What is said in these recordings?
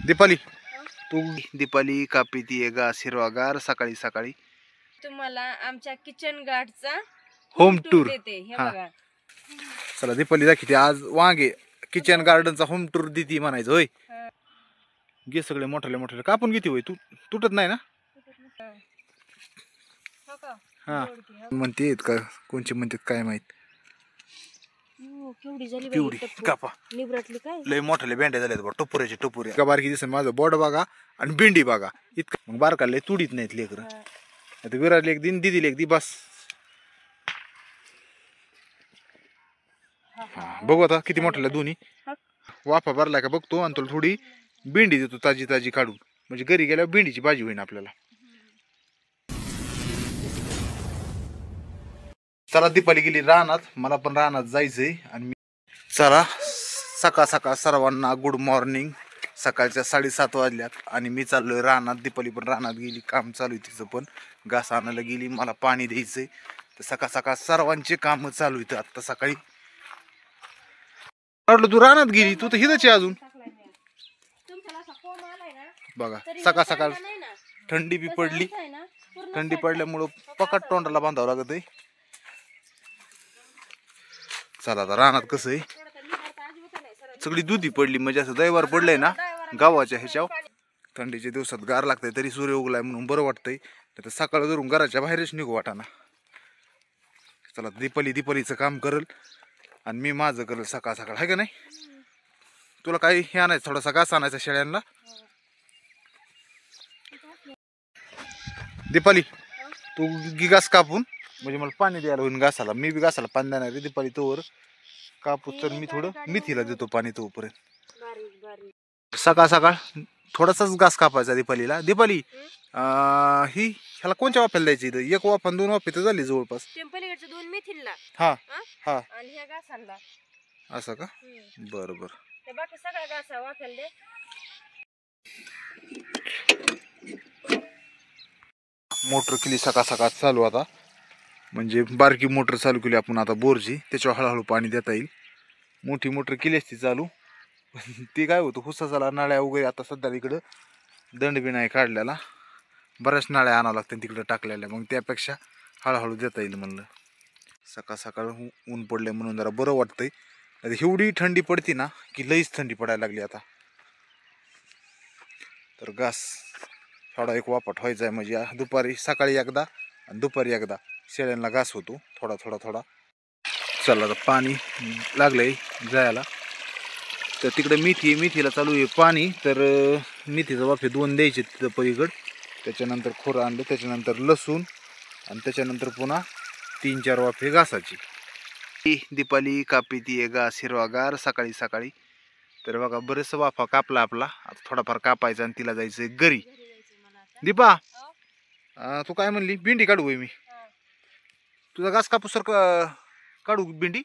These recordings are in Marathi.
दीपाली तू दीपाली कापी ती घास हिरवागार सकाळी सकाळी तुम्हाला आमच्या किचन गार्डचा होम टूर देते हे बघा. चला दीपाली दाखवते आज वांगे किचन गार्डनचा होम टूर देती म्हणायचं होय. घे सगळे मोठे मोठे कापून घेते होय तू तुटत नाही ना. हा म्हणते का कोणचे म्हणतात काय माहित. केवढी झाली पिवडी कापा निबरटली काय लय मोठे भेंड्या झाल्यात बघ टपोऱ्याचे टपोरे का बारकी दिसत माझं बोट बघा आणि भेंडी बघा इतकं मग बारका लय तुडीत नाहीत लेकर. आता विराजले एक दिन दिदीला एक दी बस. बघू आता किती मोठ्याला दोन्ही वाफा भरलाय का बघतो आणि तुला थोडी भेंडी देतो ताजी ताजी काढून म्हणजे घरी गेल्यावर भेंडीची भाजी होईन आपल्याला. चला दीपाली गेली रानात मला पण रानात जायचंय आणि चला सकाळ सकाळ सर्वांना गुड मॉर्निंग. सकाळच्या 7:30 वाजल्यात आणि मी चाललोय रानात. दीपाली पण रानात गेली काम चालू आहे तिचं पण घास आणायला गेली मला पाणी द्यायचंय तर सकाळ सकाळ सर्वांचे काम चालू आहेत. आता सकाळी म्हटलं तू रानात गेली तू तर हिथंच आहे अजून बघा. सकाळ सकाळ थंडी बी पडली थंडी पडल्यामुळं पकड तोंडाला बांधावं लागत आहे. चला आता रानात कसं आहे सगळी दुधी पडली म्हणजे असं दैवार पडलंय ना गावाच्या ह्याच्यावर. थंडीच्या दिवसात गार लागतंय तरी सूर्य उगलाय म्हणून बरं वाटतंय. तर सकाळ धरून घराच्या बाहेरच निघू वाटाना. चला दीपालीचं काम करल आणि मी माझं करल सकाळ सकाळ आहे का नाही. तुला काही हे आणायचं थोडासा घास आणायचा शेळ्यांना. दीपाली तू घास कापून म्हणजे मला पाणी द्यायला होईल घासाला. मी बी घासाला पाणी देणार रे दीपाली तोवर कापूस तर मी थोडं मेथीला देतो पाणी तोपर्यंत. सकाळ सकाळ थोडासाच घास कापायचा दीपालीला. दीपाली ही ह्याला कोणत्या वाफ्याला द्यायची इथं एक वाफा 2 वाफे तर झाली जवळपास. टेम्पलीकडच्या 2 मेथीला हा हा आणि ह्या घासाला असं का बरं बरं. ते बाकी सगळ्या घासा वाफ्याला दे. मोटर केली सकाळ सकाळ चालू आता म्हणजे बारकी मोटर चालू केली आपण आता बोरची त्याच्यावर हळूहळू पाणी देता येईल. मोठी मोटर केली असती चालू ती काय होतं हुस्सा झाला नाळ्या वगैरे आता सध्या इकडं दंड बी नाही काढलेला बऱ्याच नाळ्या आणावं लागतात तिकडं टाकलेल्या मग त्यापेक्षा हळूहळू देता येईल म्हणलं. सकाळ सकाळ ऊन पडले म्हणून जरा बरं वाटतंय. आता एवढी थंडी पडती ना की लईच थंडी पडायला लागली आता. तर घास थोडा एक वापट व्हायचा आहे म्हणजे दुपारी सकाळी एकदा आणि दुपारी एकदा शेळ्यांना घास होतो थोडा थोडा थोडा. चला आता पाणी लागलंय जायला तर तिकडे मेथीला चालू आहे पाणी. तर मेथीचा वाफे 2 द्यायचे तिथं पलीकड. त्याच्यानंतर खोरं आणलं त्याच्यानंतर लसूण आणि त्याच्यानंतर पुन्हा 3-4 वाफे घासाची. दीपाली कापी ती घास हिरवागार सकाळी सकाळी. तर बघा बरेच वाफा कापला आपला आता थोडाफार कापायचा आणि तिला जायचंय घरी. दीपा तू काय म्हणली भेंडी काढू होय मी तुझा घास कापूस सर काढू भेंडी.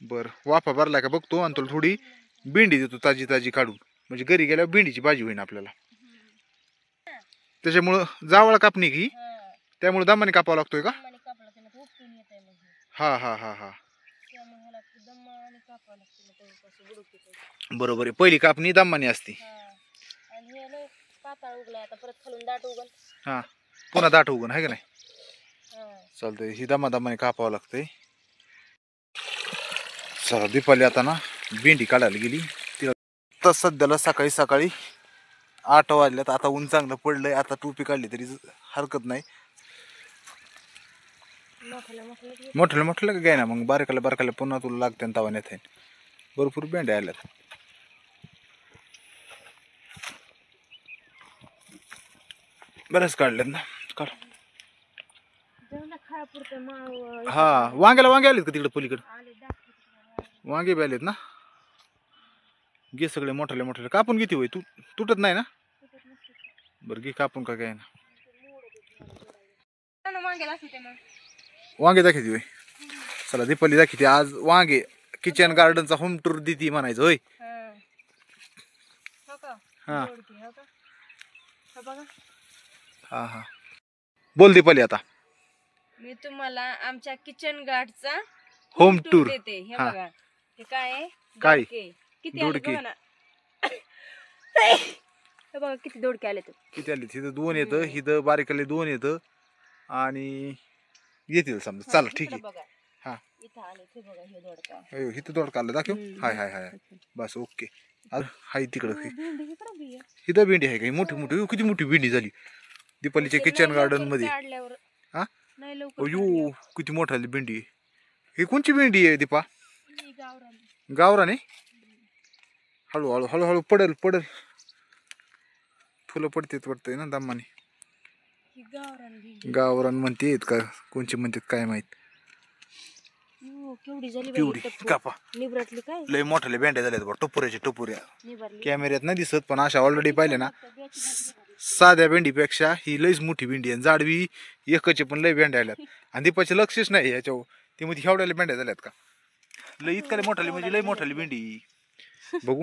बर वाफा भरला का बघतो आणि तुला थोडी भेंडी देतो ताजी ताजी काढून म्हणजे घरी गेल्यावर भेंडीची भाजी होईन आपल्याला. त्याच्यामुळं जावळ कापणी की त्यामुळे दामाने कापावा लागतोय का. हा हा हा हा बरोबर आहे. पहिली कापणी दामाने असते हा पुन्हा दाट उगन आहे का नाही. चालतंय ही दामाने कापावं लागतंय. चला दीपाली आता ना भेंडी काढायला गेली तिला तर सध्याला सकाळी सकाळी 8 वाजल्यात. आता ऊन चांगलं पडलंय आता टोपी काढली तरी हरकत नाही. मोठ्याला मोठ्याला काय ना मग बारकाला पुन्हा तुला लागते तवा नेत भरपूर भेंड्या आल्यात. बऱ्याच काढल्यात ना काढ. हा वांगे आलेत का तिकडे पलीकडे वांगे बी आलेत ना. घे सगळे मोठ्याला कापून घेते होय तू तुटत नाही ना. बरं घे कापून का काय ना वांगे दाखवते होय. चला दीपाली दाखवते आज वांगे किचन गार्डनचा होम टूर देते म्हणायचं होय. हा हा हा बोल दीपाली आता. मी तुम्हाला आमच्या किचन गार्डचा होम टूर देते हे बघा. हे काय काय किती आले बघा ना हे बघा किती दोडके आले तर. किती आली तिथं 2 येतं, हिथं बारीकले 2 येतं आणि येतील समजा. चला ठीक आहे. बघा हा इथं आले ते बघा हे दोडका. अयो हिथं दोडका आलं दाखव. हाय हाय हाय बस ओके. हाय तिकडं भेंडी इकडं बी आहे. हिथं भेंडी आहे काही मोठी मोठी. किती मोठी भेंडी झाली दीपालीच्या किचन गार्डन मध्ये. काढल्यावर हा नाही लवकर अयो किती मोठी आली भेंडी आहे. ही कोणची भेंडी आहे दीपा? काढली. गावरान. गावराने. हळूहळू हळूहळू पडेल पडेल. फुलं पडतेत वाटतंय ना दमाने. ही गावरान भेंडी. गावरान म्हणतेत का कोणची म्हणतात काय माहित. केवढी झाली पिवडी कापा. निबरटली काय लय मोठ्याले भेंड्या झाल्यात बा टपोऱ्याच्या टपोऱ्या. निबरली. कॅमेऱ्यात नाही दिसत पण अशा ऑलरेडी पाहिले ना. साध्या भेंडीपेक्षा ही लयच मोठी भेंडी आहे. जाडवी एकचे पण लय भेंड्या आल्यात आणि दीपाचे लक्षच नाही याच्यावर. ती मध्ये एवढ्याला भेंड्या झाल्यात का लय इतकाले मोठाले म्हणजे लय मोठाली भेंडी. बघू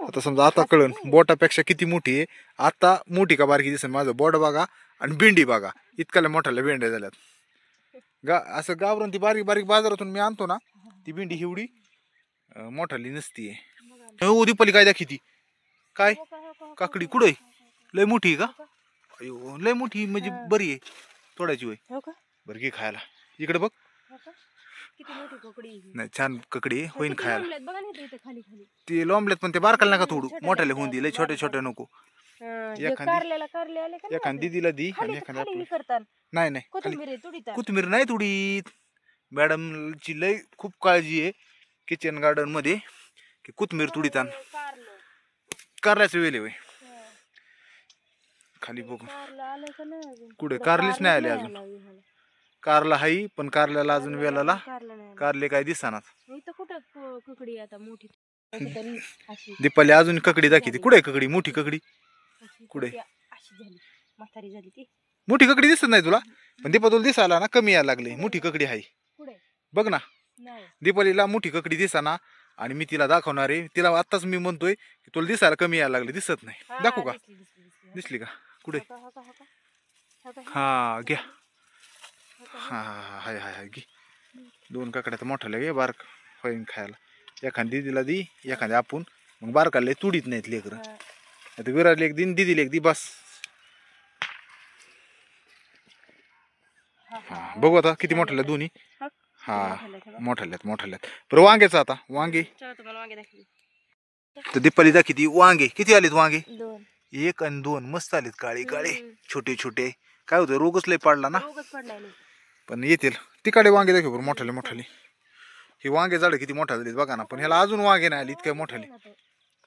आता समजा आता कळन बोटापेक्षा किती मोठी आहे. आता मोठी का बारकी दिसेल माझं बोट बघा आणि भेंडी बघा इतकाले मोठाल्या भेंड्या झाल्यात. असं गावरून ती बारीक बारीक बाजारातून मी आणतो ना ती भेंडी एवढी मोठाली नसतीये. हो दीपाली काय दाखी ती काय काकडी कुठे लय मोठी आहे का? अयो लय मोठी म्हणजे बरी आहे तोडायची होय. हो का? बरं घे खायला. इकडे बघ. हो का? किती मोठी कोकडी आहे ही. नाही छान ककडी आहे, होईन किती खायला. लांबल्यात बघा ना इथं खाली खाली. ते लोंबल्यात पण ते बारकाला नका तोडू मोठ्याले होऊन दे. लय छोटे छोटे नको. हे कारल्याला कारले आले का? एखादी दीदीला दी आणि खाली एखादी खाली आपली. करतात. नाही नाही खाली कोथिंबीर आहे तुडीता. कोथिंबीर नाही तुडीत. मॅडमची लय खूप काळजी आहे किचन गार्डन मध्ये की कोथिंबीर तुडीतान कारलं. कारल्याचं वेल आहे हा. खाली बघू. कारलं आलं का नाही अजून? कुठे कारलेच नाही आले नाही अजून. आलं विहान. कारला हाई पण कारल्याला अजून वेलाला कारलं नाही आलं. कारले काय दिसणार. इथं कुठं कुकडी आहे आता मोठी तरी अशी दीपाली अजून ककडी दाखवते. कुठे आहे ककडी मोठी ककडी? अशी कुठे? अशी झाली म्हातारी झाली ती. मोठी ककडी दिसत नाही तुला पण दीपा तुला दिसायला ना कमी यायला लागले. मोठी ककडी आहे कुठे? बघ ना. नाही दीपालीला मोठी ककडी दिसाना आणि मी तिला दाखवणार आहे. तिला आत्ताच मी म्हणतोय की तुला दिसायला कमी यायला लागले दिसत नाही. हा, दाखवू का? दिसली, दिसली, दिसली. दिसली का कुठे? हो का, हो का, हो का? हो का? हा घ्या. हो का? हा हा हाय हाय हाय घे. 2 काकड्या तर मोठ्या लगे बारक होईन खायला. एखादी दिदीला दी एखादी आपण मग बारकाले तुडीत नाहीत लेकरं. हा. आता विराजले एक दिन दिदीला एक दी बस. हा, हा. हा बघू आता किती मोठ्याला दोन्ही. हा. हा मोठाले का? मोठ्याल्यात मोठ्याल्यात. बरं वांग्याचं आता वांगे चला तुम्हाला वांगे दाखवली. तर दीपाली दाखवती वांगे किती आलेत वांगे? 2. 1 आणि 2 मस्त आलेत काळे काळे हम्म. छोटे छोटे. काय होतं रोगच लय पडला ना रोगच पडलाय नाही. पण येतील. तिकडे वांगे दाखव बरं मोठाले मोठाले. ही वांगे झाड किती मोठा झालीत बघा ना पण ह्याला अजून वांगे नाही आले इतके मोठाले.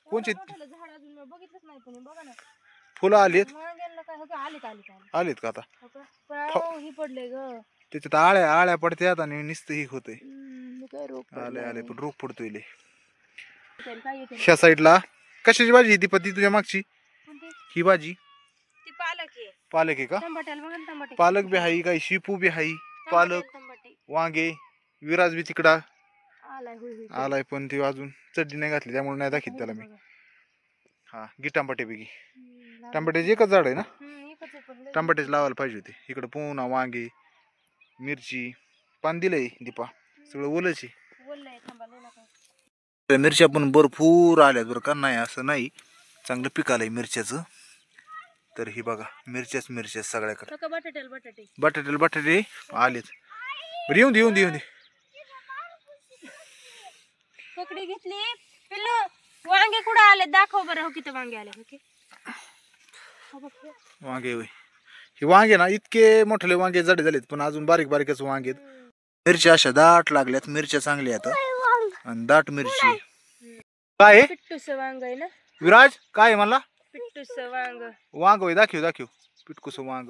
कोणचे मोठालं झाड अजून मी बघितलंच नाही पण हे बघा ना फुलं आलीत वांग्यांना काय हो का? आले का? आले का? आलेत का आता? हो का? पण अहो, ही पडले ग. त्याच्यात आळ्या आळ्या पडत्यात आणि नुसतं ही होतंय. हे काय रोग आले आले पण रोग पडतोय लय. पडलाय. काय येते? ह्या साईडला कशाची भाजी आहे दीपती तुझ्या मागची? कोणती? ही भाजी ती पालक आहे. पालक आहे का? टमाट्याला बघा ना टमाटे. पालक बी आहे काही शिपू बी आहे. पालक टमाटे. वांगे विराज बी तिकडा आलाय होय होय. आलाय पण ती अजून चटणी नाही घातली त्यामुळे नाही दाखवत त्याला मी. हा गी टमाटे बी गी. टमाट्याची एकच झाड आहे ना? एकच आहे पण लय. टमाट्याची लावायला पाहिजे होते. इकडं पुन्हा वांगे मिरची पान दिलंय दीपा सगळं ओलंच आहे. बोललंय थांबा लय नका. मिरच्या पण भरपूर आल्यात बरं का. नाही असं नाही चांगलं पीक आलंय मिरच्याचं. तर ही बघा मिरच्याच सगळ्या हो का? बटाट्याला बटाटे. बटाटे आलेत. बरं येऊन दे येऊन दे येऊन दे. ककडी घेतली पिल्लू. वांगे कुठे आले दाखव बरं. हो किती वांगे आले. ओके वांगे होय. हे वांगे ना इतके मोठे वांगे जडे झालेत पण अजून बारीक बारीकच वांगे आहेत. मिरच्या अशा दाट लागल्यात. मिरच्या चांगल्या आहेत आणि दाट मिरची. काय आहे? पिट्टूस वांग आहे ना? विराज काय आहे मला? पिट्टूस वांग. वांग होय दाखव पिटकुस वांग.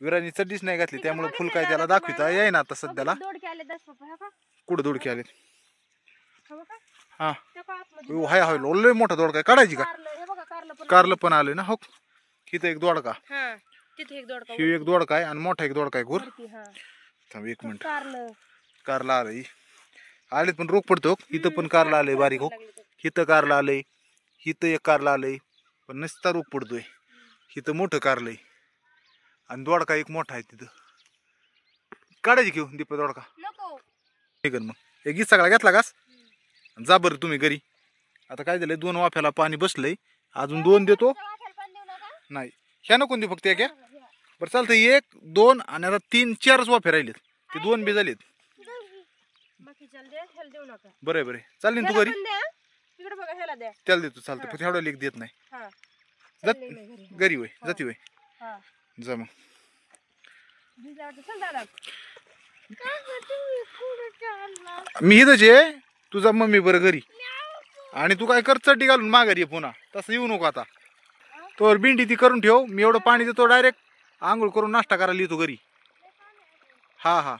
विराजनी चड्डीच नाही घातली त्यामुळे फुल काय त्याला दाखविता येईना आता सध्याला. दोडके आले 10 पप्पा. हो का? कुठं दोडके आले? हो का? हा ते का आतमध्ये? हाय हाय लय मोठा दोडका काढायची का? कारलं हे बघा कारलं पण. कारलं पण आले ना. हो इथं एक दोडका. हा तिथे एक दोडका. ही एक दोडका आहे आणि मोठा एक दोडका आहे घोर. वरती. हा थांब 1 मिनिट. कारलं कारला आलंय. आलेत पण रोग पडतो. इथं पण कारला आलंय बारीक. हो इथं कारला आलंय. इथं एक कारला आलंय पण नुसता रोग पडतोय. इथं मोठं कारलंय आणि दोडका एक मोठा आहे तिथं. काढायची घेऊ दीपा दोडका. नको. ठीक आहे मग एक गीत सगळा घेतला कास जा बरं तुम्ही घरी. आता काय झालंय 2 वाफ्याला पाणी बसलंय अजून 2 देतो. वाफेला पण देऊ नका. नाही ह्या नको देऊ फक्त एक. बरं चालतं 1 2 आणि आता 3 4च वाफे राहिलेत. ते 2 बी झालेत. बाकी चल दे ह्याला देऊ नका. बरं बरं चालेल तू ह्याला घरी. पण द्या. तिकडे बघा ह्याला द्या. त्याला देतो चालतं फक्त एवढा लेख देत नाही. हा जात चाललंय मी घरी. घरी वय जाती वय हा जा मग. चल दादा. मी इथंच आहे तुझा मम्मी बरं घरी. आणि तू काय कर चड्डी घालून माघारी ये पुन्हा. तसं येऊ नको आता. तोवर बिंडी ती करून ठेव. मी एवढं पाणी देतो डायरेक्ट आंघोळ करून नाश्ता करायला येतो घरी. हा हा